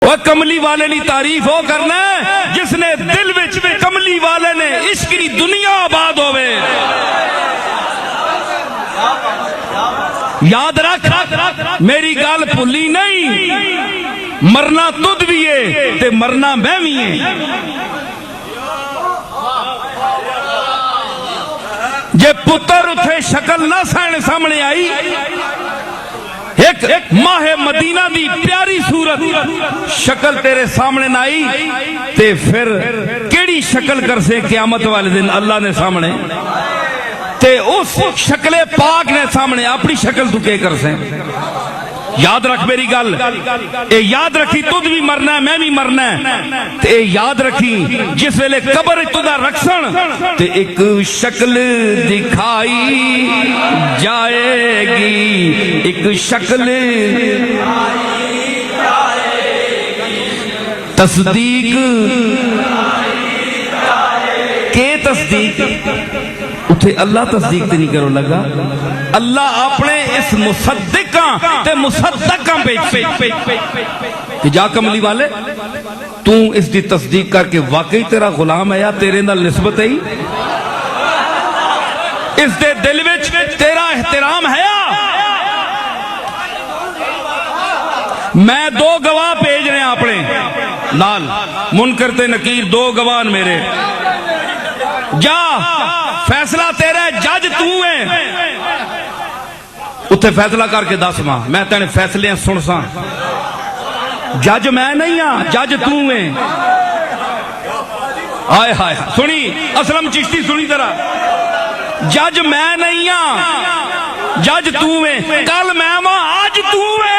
वह कमली वाले की तारीफ हो करना जिसने दिल विच कमली वाले ने इश्क की दुनिया आबाद होवे। याद रख मेरी गल भुली नहीं, मरना तुद भी है ते मरना मैं भी है। जे पुत्र उथे शक्ल ना सामने आई, एक माहे मदीना दी प्यारी सूरत शक्ल तेरे सामने ना आई, ते फिर केड़ी शक्ल कर से क़यामत वाले दिन अल्लाह ने सामने, ते उस शक्ले पाक ने सामने अपनी शक्ल तू के कर से। याद रख मेरी गल, ए याद रखी तुद भी मरना है मैं भी मरना है। ते याद रखी जिस वेले कबर तुदा रखसन ते एक शक्ल दिखाई जाएगी, एक शक्ल तस्दीक के तस्दीक उठे अल्लाह तस्दीक ते नहीं करो लगा। अल्लाह अपने इस मुसद्दिका ते मुसद्दका पे जा कमली वाले तू इसकी तस्दीक करके वाकई तेरा गुलाम है या तेरे नाल निस्बत है, इस दे दिल विच तेरा एहतराम है। मैं दो गवाह भेज रहे अपने नाल, मुनकर ते नकीर दो गवाह मेरे। जा फैसला तेरा, जज तू है, उत्थे फैसला करके दस मां मैं तेने फैसले सुन सा। जज मैं नहीं हाँ, जज तू है। हाय हाय सुनी असलम चिश्ती सुनी तरह, जज मैं नहीं हाँ, जज तू है। कल मैं मां आज तू है।